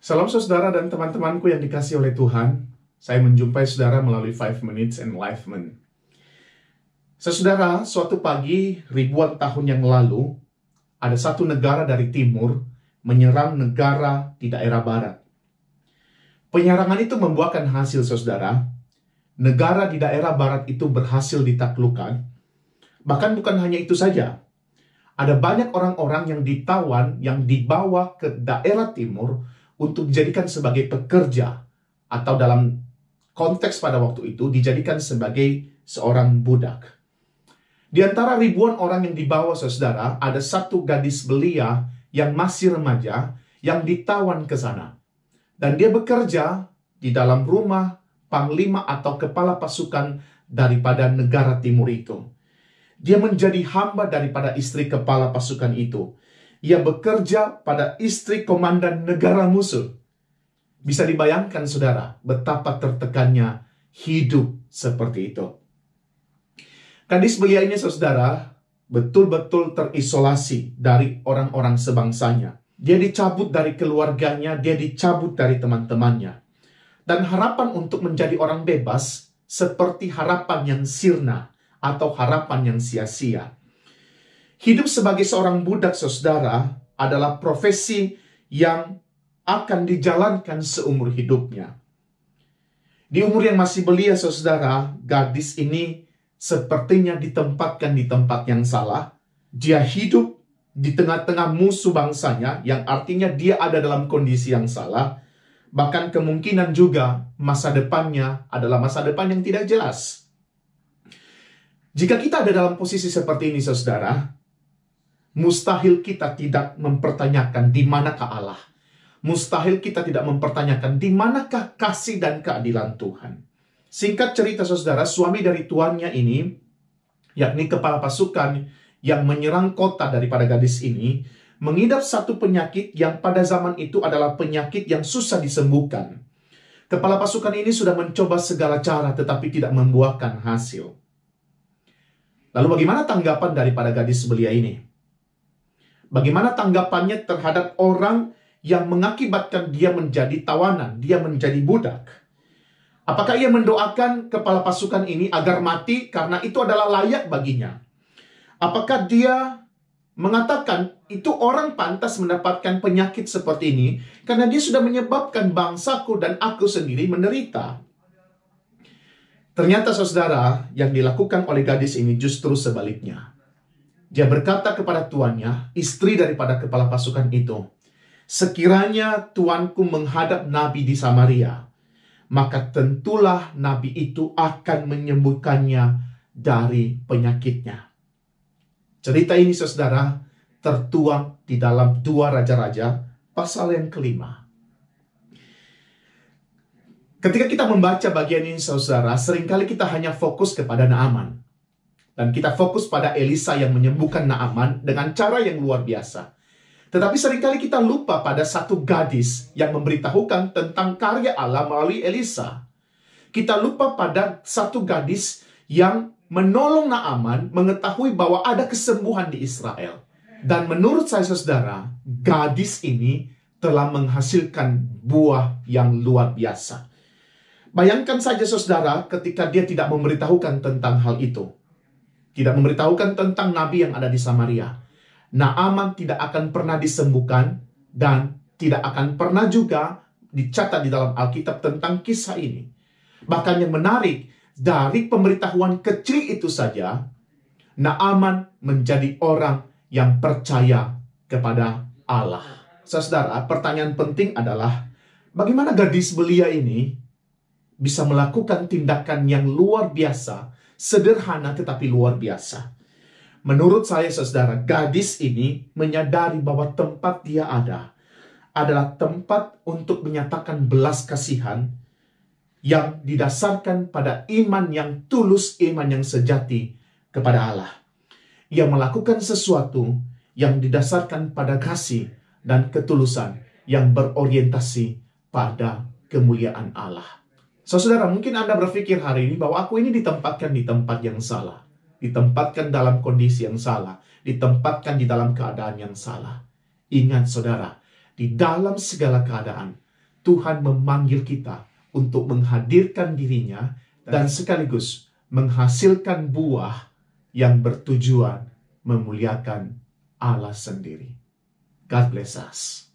Salam saudara dan teman-temanku yang dikasihi oleh Tuhan. Saya menjumpai saudara melalui 5 Minutes Enlightenment. Saudara, suatu pagi ribuan tahun yang lalu, ada satu negara dari timur menyerang negara di daerah barat. Penyerangan itu membuahkan hasil, saudara. Negara di daerah barat itu berhasil ditaklukkan. Bahkan bukan hanya itu saja. Ada banyak orang-orang yang ditawan, yang dibawa ke daerah timur untuk dijadikan sebagai pekerja, atau dalam konteks pada waktu itu dijadikan sebagai seorang budak. Di antara ribuan orang yang dibawa, saudara, ada satu gadis belia yang masih remaja yang ditawan ke sana. Dan dia bekerja di dalam rumah panglima atau kepala pasukan daripada negara timur itu. Dia menjadi hamba daripada istri kepala pasukan itu. Ia bekerja pada istri komandan negara musuh. Bisa dibayangkan, saudara, betapa tertekannya hidup seperti itu. Gadis belia ini, saudara, betul-betul terisolasi dari orang-orang sebangsanya. Dia dicabut dari keluarganya, dia dicabut dari teman-temannya. Dan harapan untuk menjadi orang bebas seperti harapan yang sirna atau harapan yang sia-sia. Hidup sebagai seorang budak, saudara, adalah profesi yang akan dijalankan seumur hidupnya. Di umur yang masih belia, saudara, gadis ini sepertinya ditempatkan di tempat yang salah. Dia hidup di tengah-tengah musuh bangsanya, yang artinya dia ada dalam kondisi yang salah. Bahkan kemungkinan juga masa depannya adalah masa depan yang tidak jelas. Jika kita ada dalam posisi seperti ini, saudara, mustahil kita tidak mempertanyakan di manakah Allah. Mustahil kita tidak mempertanyakan di manakah kasih dan keadilan Tuhan. Singkat cerita, saudara, suami dari tuannya ini, yakni kepala pasukan yang menyerang kota daripada gadis ini, mengidap satu penyakit yang pada zaman itu adalah penyakit yang susah disembuhkan. Kepala pasukan ini sudah mencoba segala cara tetapi tidak membuahkan hasil. Lalu bagaimana tanggapan daripada gadis belia ini? Bagaimana tanggapannya terhadap orang yang mengakibatkan dia menjadi tawanan, dia menjadi budak? Apakah ia mendoakan kepala pasukan ini agar mati karena itu adalah layak baginya? Apakah dia mengatakan itu orang pantas mendapatkan penyakit seperti ini karena dia sudah menyebabkan bangsaku dan aku sendiri menderita? Ternyata, saudara, yang dilakukan oleh gadis ini justru sebaliknya. Dia berkata kepada tuannya, istri daripada kepala pasukan itu, sekiranya tuanku menghadap nabi di Samaria, maka tentulah nabi itu akan menyembuhkannya dari penyakitnya. Cerita ini, saudara, tertuang di dalam 2 Raja-Raja pasal yang ke-5. Ketika kita membaca bagian ini, saudara, seringkali kita hanya fokus kepada Naaman. Dan kita fokus pada Elisa yang menyembuhkan Naaman dengan cara yang luar biasa. Tetapi seringkali kita lupa pada satu gadis yang memberitahukan tentang karya Allah melalui Elisa. Kita lupa pada satu gadis yang menolong Naaman mengetahui bahwa ada kesembuhan di Israel. Dan menurut saya, saudara, gadis ini telah menghasilkan buah yang luar biasa. Bayangkan saja, saudara, ketika dia tidak memberitahukan tentang hal itu. Tidak memberitahukan tentang nabi yang ada di Samaria. Naaman tidak akan pernah disembuhkan dan tidak akan pernah juga dicatat di dalam Alkitab tentang kisah ini. Bahkan yang menarik, dari pemberitahuan kecil itu saja, Naaman menjadi orang yang percaya kepada Allah. Saudara, pertanyaan penting adalah, bagaimana gadis belia ini bisa melakukan tindakan yang luar biasa, sederhana tetapi luar biasa? Menurut saya, saudara, gadis ini menyadari bahwa tempat dia ada adalah tempat untuk menyatakan belas kasihan yang didasarkan pada iman yang tulus, iman yang sejati kepada Allah. Ia melakukan sesuatu yang didasarkan pada kasih dan ketulusan yang berorientasi pada kemuliaan Allah. Saudara, mungkin Anda berpikir hari ini bahwa aku ini ditempatkan di tempat yang salah. Ditempatkan dalam kondisi yang salah. Ditempatkan di dalam keadaan yang salah. Ingat, saudara, di dalam segala keadaan, Tuhan memanggil kita untuk menghadirkan dirinya dan sekaligus menghasilkan buah yang bertujuan memuliakan Allah sendiri. God bless us.